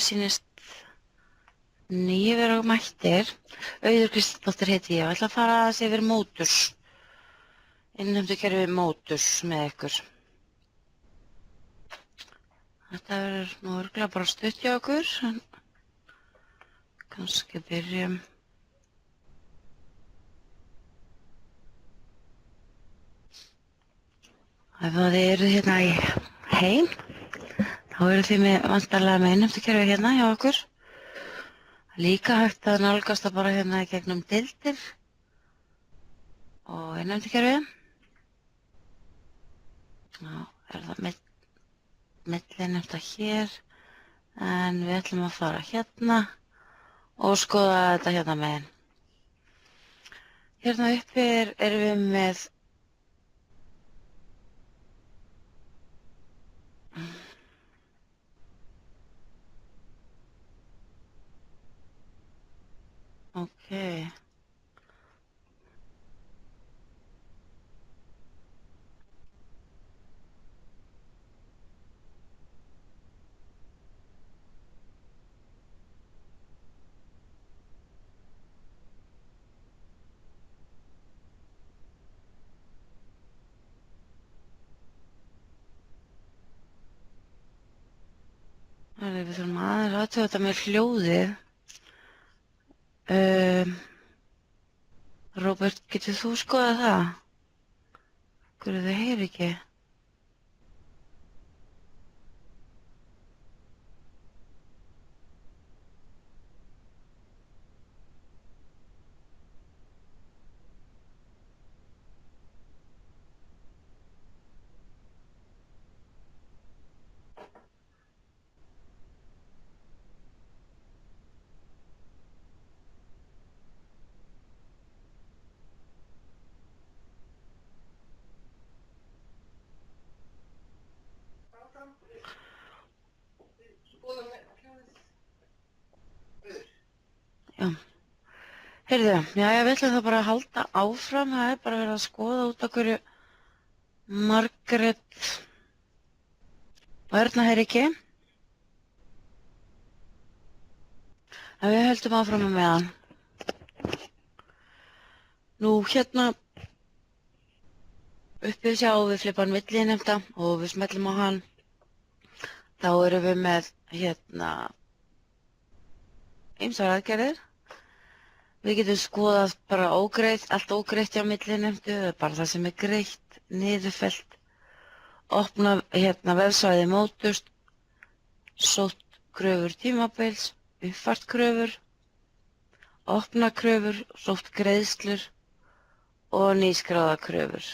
mér sýnist nýju vera mættir. Auður Kristjánsdóttir heiti ég og ætla að fara aðeins yfir móturs. Innheimtukerfi móturs með ykkur. Þetta verður nú örugglega bara stutt hjá okkur, en kannski byrjum. Ef þið eruð hérna í heim, þá eruð þið væntanlega með innheimtukerfi hérna hjá okkur. Líka hægt að nálgast það bara hérna í gegnum deildir og innheimtukerfi. Þá er það millinnheimta hér, en við ætlum að fara hérna og skoða þetta hérna megin. Hérna uppi erum við með Ok. Við þurfum aðeins að athuga þetta með hljóðið. Róbert, getur þú skoðað það? Hverju þið heyri ekki? Já. Heyrðu, við ætlum það bara að halda áfram. Það er bara verið að skoða út af hverju Margrét og Erna heyri ekki. En við höldum áfram með meðan. Nú hérna uppi sjáum við flippan milliinnheimta og við smellum á hann. Þá erum við með hérna ýmsar aðgerðir. Við getum skoðað bara ógreitt, allt ógreitt hjá milliinnheimtu, bara það sem er greitt, niðurfellt, opna hérna vefsvæði móturs, sótt kröfur tímabils, uppfært kröfur, opna kröfur, sótt greiðslur og nýskráða kröfur.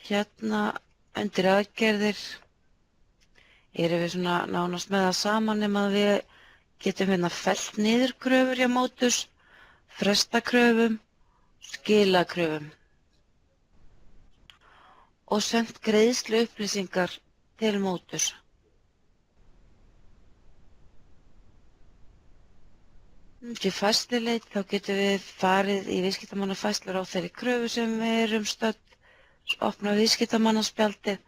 Hérna undir aðgerðir erum við svona nánast með það saman nema að við getum hérna fellt niður kröfur hjá móturs, fresta kröfum, skila kröfum og sendt greiðslu upplýsingar til móturs. Til færsluleit þá getum við farið í viðskiptamannafærslur á þeirri kröfu sem við erum stödd, opna viðskiptamannaspjaldið.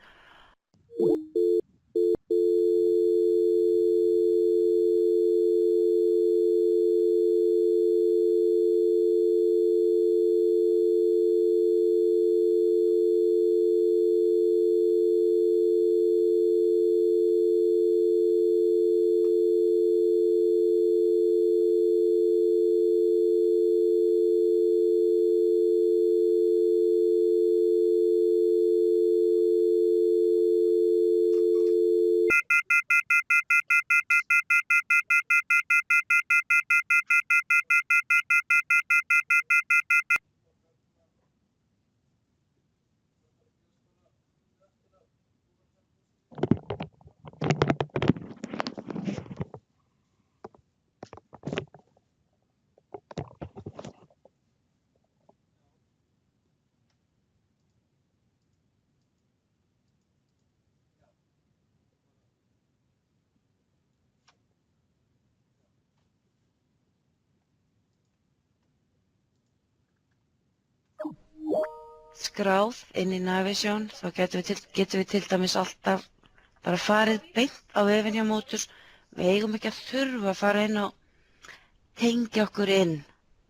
Skráð inn í Navision, þá getum við til dæmis alltaf bara farið beint á vefinn hjá Motus. Við eigum ekki að þurfa að fara inn og tengja okkur inn.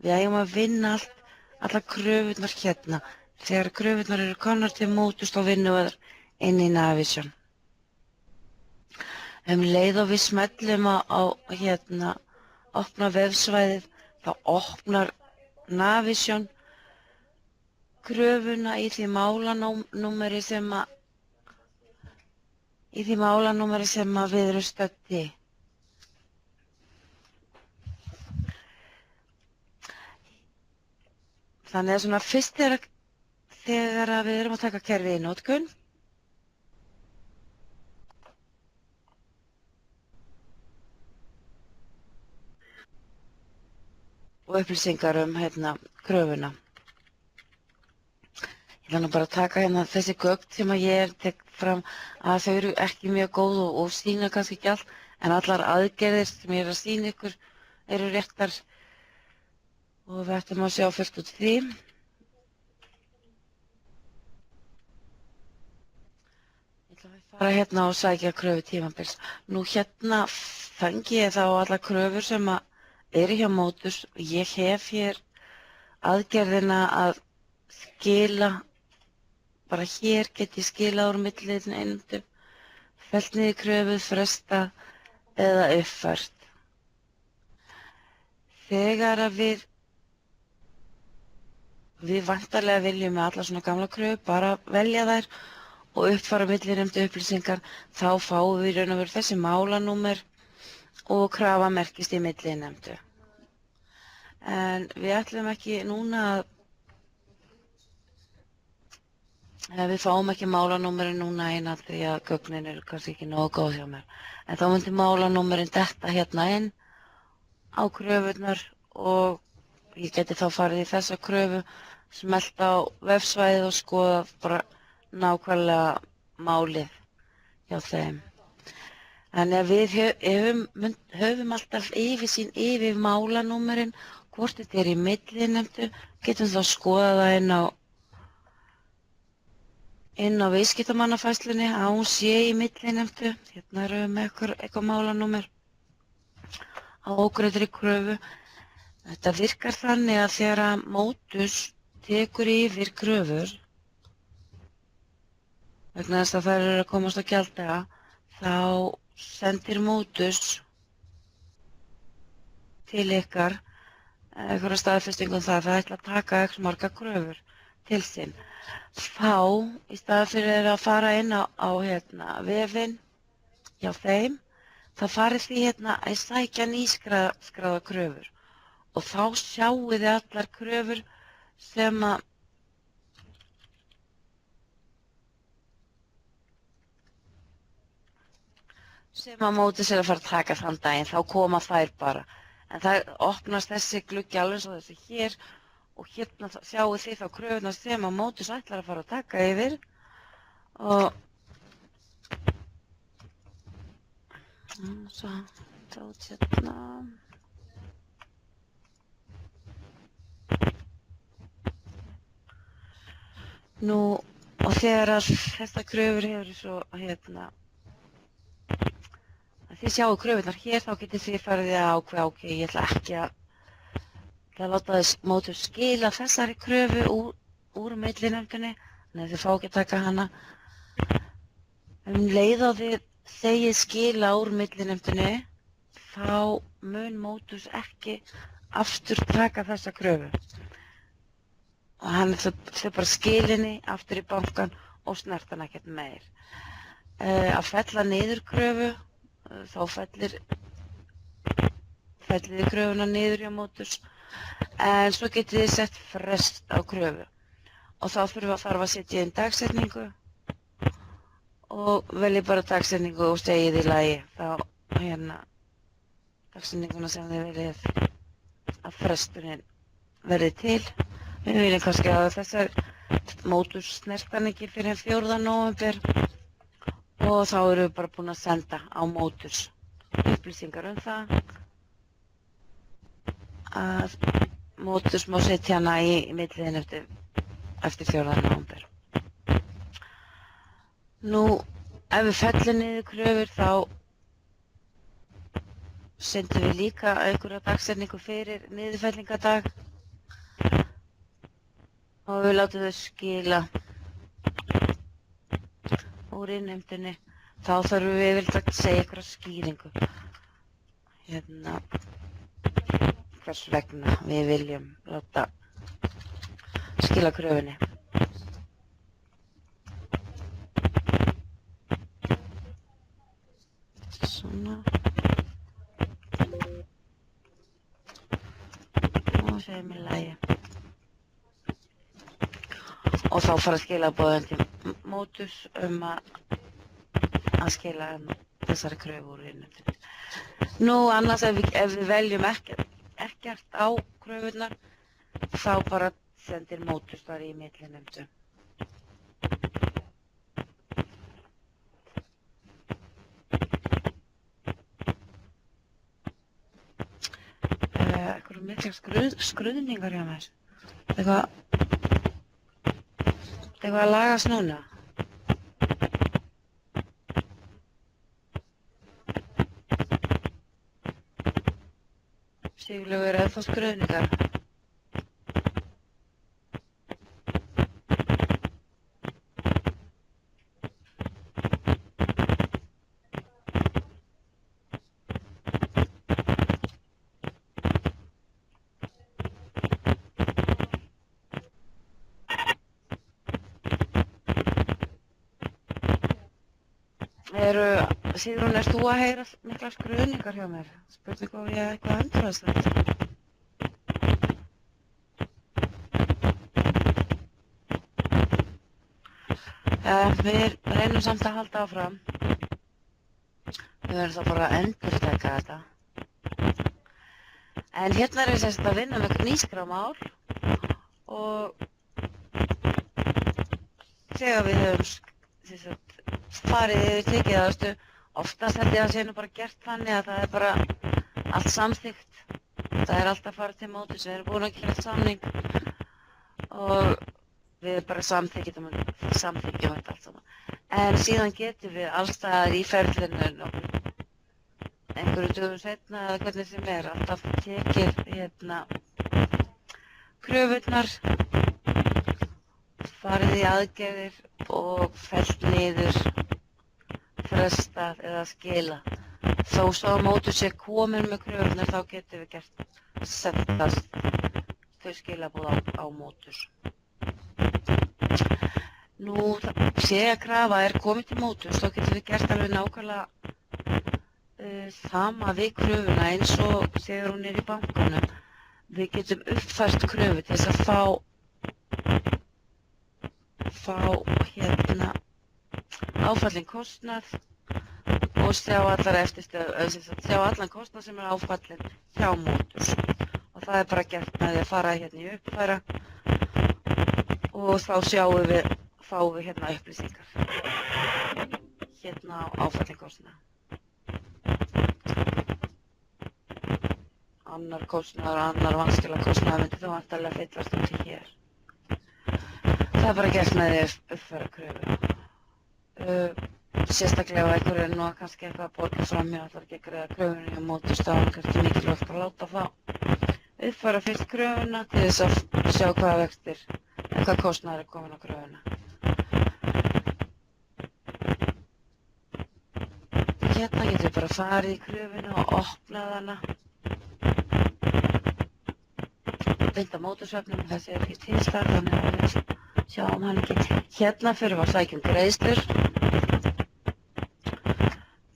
Við eigum að vinna allar kröfurnar hérna. Þegar kröfurnar eru komnar til Motus þá vinnum við inn í Navision. Leið og við smellum á hérna opna vefsvæðið, þá opnar Navision kröfuna í því málanúmeri sem við erum stödd í. Þannig að svona fyrst þegar við erum að taka kerfið í notkun, og upplýsingar hérna kröfuna. Ég ætla nú bara að taka hérna þessi gögn sem að ég tek fram að þau eru ekki mjög góð og sýna kannski ekki allt, en allar aðgerðir sem ég að sýna ykkur eru réttar og við ættum að sjá fullt út því. Ég ætla að fara hérna og sækja kröfu tímabils. Nú hérna fengi ég þá allar kröfur sem að eru hjá Motus og ég hef hér aðgerðina að skila, bara hér get ég skilað úr millileiðin einum, fellt niður kröfu, fresta eða uppfært. Þegar að við væntanlega viljum með alla svona gamla kröfu bara velja þær og uppfæra millileiðin upplýsingar, þá fáum við raun og veru þessi málanúmer og krafa merkist í millileiðin. En við ætlum ekki núna við fáum ekki málanúmerin núna eina því að gögnin eru kannski ekki nógu góð hjá mér. En þá myndi málanúmerin detta hérna inn á kröfurnar og ég geti þá farið í þessa kröfu, smellt á vefsvæðið og skoða bara nákvæmlega málið hjá þeim. Þannig að við höfum alltaf yfirsýn yfir málanúmerin, hvort þetta er í millileiðin, getum þá skoða það inn á viðskiptamannafærslunni að hún sé í millileiðin. Hérna erum við með eitthvað málanúmer á ógreiddri kröfu. Þetta virkar þannig að þegar Motus tekur yfir kröfur, vegna þess að þær eru að komast á gjalddaga, þá sendir Motus til ykkar einhverja staðfestingu um það ætla að taka x marga kröfur til sín. Þá, í staðinn fyrir að fara inn á hérna, vefinn hjá þeim, þá farið því hérna að sækja nýskráða kröfur og þá sjáu þið allar kröfur sem að Motus er að fara að taka þann daginn, þá koma þær bara. En það opnast þessi gluggi alveg svo þessi hér og hérna sjáu þið þá kröfuna sem að Motus ætlar að fara að taka yfir og svo tótt hérna nú og þegar að þessa kröfur hefur svo hérna þið sjáu kröfunar hér, þá getið þið farið að ákveða, ok, ég ætla ekki að láta Motus skila þessari kröfu úr millileiðinni, þannig að þið fá ekki að taka hana. Leið á þið segið skila úr millileiðinni, þá mun Motus ekki aftur taka þessa kröfu. Og hann þau bara skilinni aftur í bankan og snert hann ekkert meir. Að fella niður kröfu, þá fellir þið kröfuna niður hjá Motus, en svo getið þið sett frest á kröfu og þá þarf að setja inn dagsetningu og veljið bara dagsetningu og segið í lagi þá hérna dagsetninguna sem þið viljið að fresturinn verði til. Við viljum kannski að þessar Motus snertan ekki fyrir 4. nóvember og þá erum við bara búin að senda á Motus upplýsingar um það að Motus má setja hana í millileiðin eftir 4. nóvember. Nú, Ef við fellum niður kröfur þá sendum við líka einhverja dagsetningu fyrir niðurfellingadag og við látum þau skila úr innheimtunni. Þá þurfum við yfirleitt að segja einhverja skýringu. Hvers vegna við viljum láta skila kröfunni. Svona. Og segjum í lagi. Og þá fara skilaboðin til Motus að skila þessari kröfu úr innheimtunni. Nú annars ef við veljum ekkert á kröfunar þá bara sendir Motus þar í millinnheimtu. Eitthvað miklar skruðningar hjá mér. Eitthvað að lagast núna. Sigurlaugur, er það skruðningar? Sigrún, erst þú að heyra mikla skruðningar hjá mér? Spurning of ég eitthvað endrast þetta. Við reynum samt að halda áfram. Við verðum þá bara að endurtaka þetta. En hérna erum við sérst að vinna með eitthvað nýskrámál og þegar við höfum farið yfir tekið aðstu, oftast held ég að sé nú bara gert þannig að það er bara allt samþykkt. Það er alltaf farið til Motus, við erum búin að gera samning og við bara samþykjum þetta allt saman. En síðan getum við allstaðar í ferlinu einhverju dögum seinna eða hvernig sem er alltaf tekið kröfurnar, farið í aðgerðir og fellt niður, frestað eða skila. Þó svo að Motus sé komin með kröfurnar þá getum við sendast þau skilaboð á Motus. Nú sé að krafa er komið til Motus þá getum við gert alveg nákvæmlega sama við kröfuna eins og þegar hún er í bankanum. Við getum uppfært kröfu til þess að fá áfallin kostnað og sjá allan kostnað sem er áfallin hjá Motus. Og það er bara gert með því að fara í uppfæra og þá fáum við upplýsingar á áfallin kostnað. Annar kostnaður og annar vanskilega kostnaður myndi þá vantarlega fyllast út í hér. Það er bara gert með því að uppfæra kröfu. Sérstaklega ef einhver er nú kannski eitthvað að borga fram hjá ætlar ekki að greiða kröfunni hjá Motus þá er kannski mikilvægt að láta uppfæra fyrst kröfuna til þess að sjá hvaða vextir en hvað kostnaður er komin á kröfuna. Hérna getum við bara farið í kröfuna og opnað hana. Binda Motus-vefnum, þessi er ekki til þar þannig að við sjáum hann ekki. Hérna fyrir við að sækja greiðslur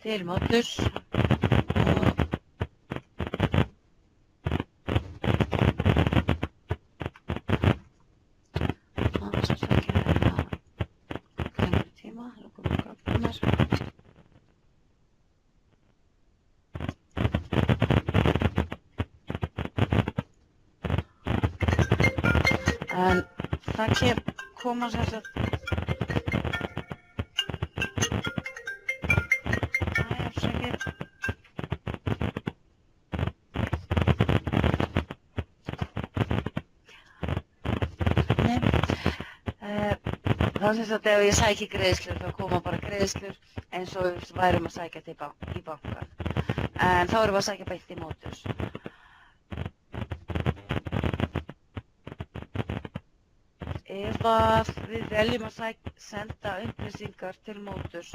til Motus og svo sækja við lengri tíma, lókum við gögnunar. En það koma sem sagt það sem sagt ef ég sæki greiðslur þá koma bara greiðslur eins og við værum að sækja í bankan. En þá erum við að sækja beint í Motus. Ef að við veljum að senda upplýsingar til Motus,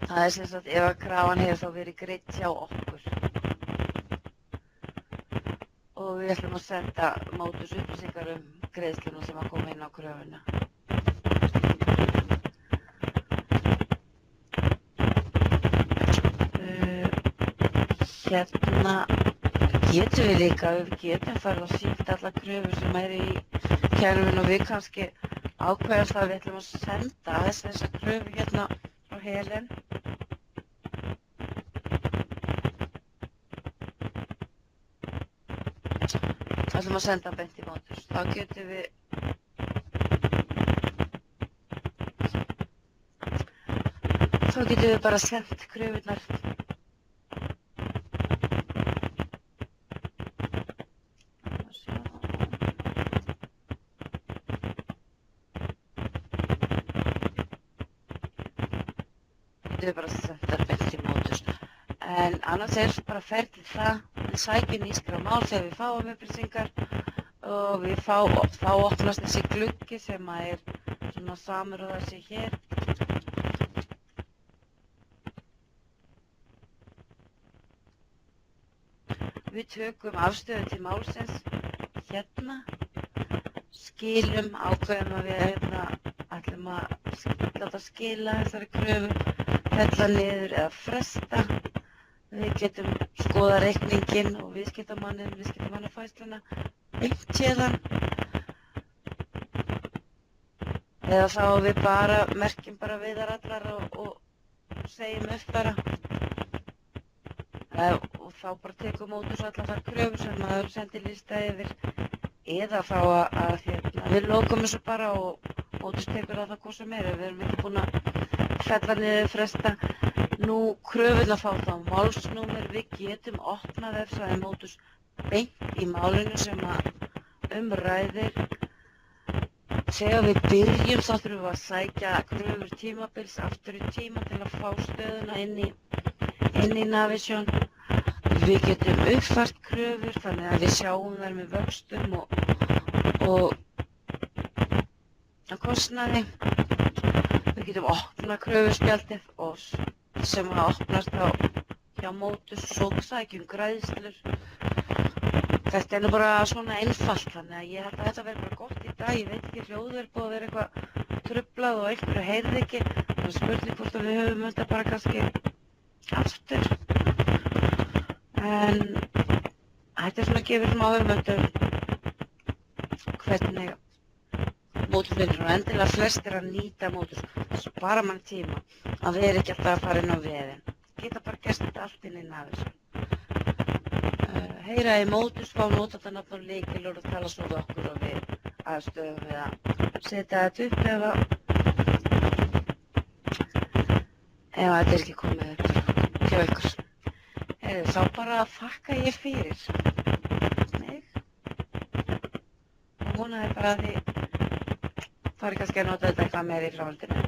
það sem sagt ef að krafan hefur þá verið greidd hjá okkur og við ætlum að senda Motus upplýsingar greiðsluna sem að koma inn á kröfuna. Hérna getum við líka, við getum farið að sýnt alla kröfur sem í kerfinu og við kannski ákveðum það að við ætlum að senda þessa kröfu hérna á Helen. Það ætlum að senda beint í Motus. Þá getum við bara sendt kröfurnar. Getum við bara sendt það beint í Motus. En annars bara ferlið það, við sækjum nýskrá mál þegar við fáum upplýsingar og þá opnast þessi gluggi sem svona samur og þessi hér. Við tökum afstöðu til málsins hérna, skilum, ákveðum að við ætlum að láta skila þessari kröfu, fella niður eða fresta. Við getum skoða reikninginn og viðskiptamannafærsluna beint héðan. Eða þá við merkjum bara viðarallar og segjum upp bara. Og þá bara tekum Motus allar þar kröfur sem maður sendir lista yfir. Eða þá að við lokum þessu bara og Motus tekur það hvað sem við erum ekki búin að fella niður fresta. Nú kröfurnar fá þá málsnúmer, við getum opnað vefsvæði Motus beint í málinu sem ræðir. Þegar við byrjum þá þurfum við að sækja kröfur tímabils aftur í tíma til að fá stöðuna inn í Navision. Við getum uppfært kröfur þannig að við sjáum þær með vöxtum og kostnaði. Við getum opnað kröfuspjaldið sem opnast hjá Motus og svo sækjum greiðslur. Þetta nú bara svona einfalt þannig að ég held að þetta verður bara gott í dag. Ég veit ekki, hljóðið búið að vera eitthvað truflað og einhverju heyrði ekki. Það er spurning hvort við höfum þetta bara kannski aftur. En þetta svona gefur smá hugmynd hvernig Motus vinnur og endilega flestir að nýta Motus. Það spara mann tíma að vera ekki alltaf að fara inn á vefinn. Geta bara gert þetta allt inn í Navision. Heyra í Motus, fá notandanafn og lykilorð og tala svo við okkur og við aðstöðum við að setja þetta upp ef þetta ekki komið upp hjá ykkur. Þá bara þakka ég fyrir mig og vonaði bara að þið farið kannski að nota þetta eitthvað með í framhaldinu.